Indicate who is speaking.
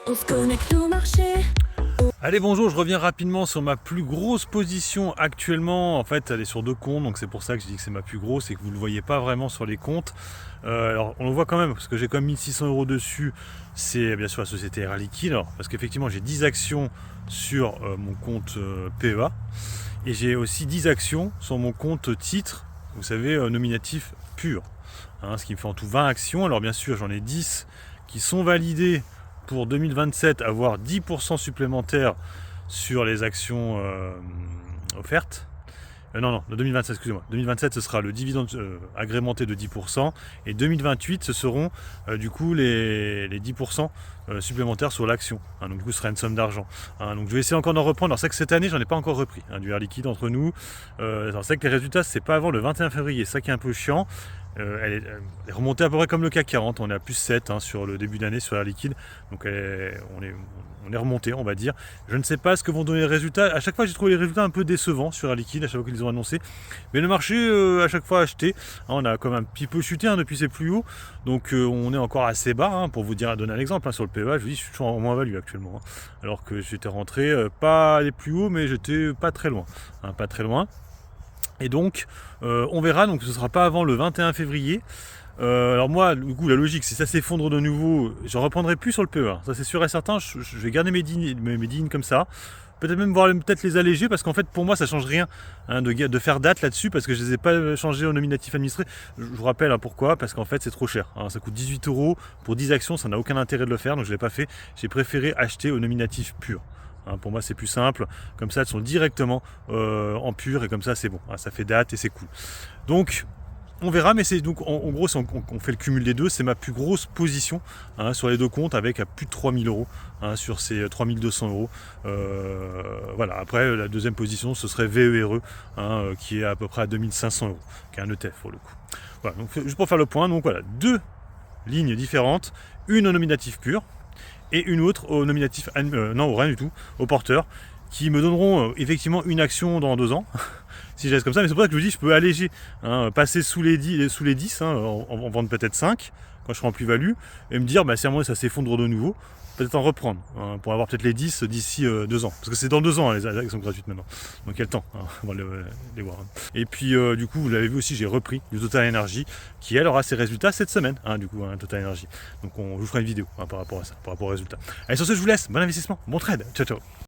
Speaker 1: On se connecte au marché.
Speaker 2: Allez, bonjour, je reviens rapidement sur ma plus grosse position actuellement. En fait, elle est sur deux comptes, donc c'est pour ça que je dis que c'est ma plus grosse et que vous ne le voyez pas vraiment sur les comptes. Alors, on le voit quand même, parce que j'ai quand même 1600 € dessus. C'est bien sûr la société Air Liquide, alors, parce qu'effectivement, j'ai 10 actions sur mon compte PEA. Et j'ai aussi 10 actions sur mon compte titre, vous savez, nominatif pur. Ce qui me fait en tout 20 actions. Alors, bien sûr, j'en ai 10 qui sont validées pour 2027, avoir 10% supplémentaires sur les actions offertes. Non, 2027, excusez-moi. 2027, ce sera le dividende agrémenté de 10%. Et 2028, ce seront du coup les 10% supplémentaires sur l'action. Donc du coup, ce sera une somme d'argent. Donc je vais essayer encore d'en reprendre. Alors c'est que cette année, j'en ai pas encore repris. Du Air Liquide entre nous. Alors c'est que les résultats, c'est pas avant le 21 février. C'est ça qui est un peu chiant. Elle est remontée à peu près comme le CAC 40. On est à plus 7 sur le début d'année sur Air Liquide. Donc on est remonté, on va dire. Je ne sais pas ce que vont donner les résultats. À chaque fois, j'ai trouvé les résultats un peu décevants sur Air Liquide, à chaque fois qu'ils ont annoncé. Mais le marché, à chaque fois, a acheté. On a quand même un petit peu chuté depuis ses plus hauts. Donc on est encore assez bas. Pour vous donner un exemple, sur le PEA, je vous dis, je suis toujours en moins-value actuellement. Alors que j'étais rentré, pas les plus hauts, mais j'étais pas très loin. Pas très loin. Et donc, on verra. Donc ce ne sera pas avant le 21 février. Alors moi, du coup, la logique, si ça s'effondre de nouveau, je reprendrai plus sur le PEA. Ça c'est sûr et certain, je vais garder mes dignes comme ça. Peut-être même voir peut-être les alléger, parce qu'en fait, pour moi, ça change rien de faire date là-dessus, parce que je ne les ai pas changés au nominatif administré. Je vous rappelle pourquoi, parce qu'en fait, c'est trop cher. Ça coûte 18 € pour 10 actions, ça n'a aucun intérêt de le faire, donc je ne l'ai pas fait. J'ai préféré acheter au nominatif pur. Pour moi, c'est plus simple. Comme ça, elles sont directement en pur, et comme ça, c'est bon. Ça fait date et c'est cool. Donc, on verra, mais c'est donc en gros, si on fait le cumul des deux, c'est ma plus grosse position sur les deux comptes, avec à plus de 3000 € sur ces 3200 €. Voilà. Après, la deuxième position, ce serait VERE, qui est à peu près à 2500 €, qui est un ETF pour le coup. Voilà. Donc juste pour faire le point, donc voilà, deux lignes différentes, une au nominatif pur et une autre au nominatif non, rien du tout, au porteur, qui me donneront effectivement une action dans 2 ans. Si je laisse comme ça, mais c'est pour ça que je vous dis, je peux alléger, passer sous les 10, en vendre peut-être 5 quand je serai en plus-value, et me dire, si à un moment ça s'effondre de nouveau, peut-être en reprendre, pour avoir peut-être les 10 d'ici 2 ans. Parce que c'est dans 2 ans, les actions gratuites maintenant. Donc il y a le temps, on va les voir. Et puis du coup, vous l'avez vu aussi, j'ai repris du Total Energy, qui elle aura ses résultats cette semaine, Total Energy. Donc je vous ferai une vidéo par rapport à ça, par rapport aux résultats. Allez, sur ce, je vous laisse, bon investissement, bon trade, ciao ciao.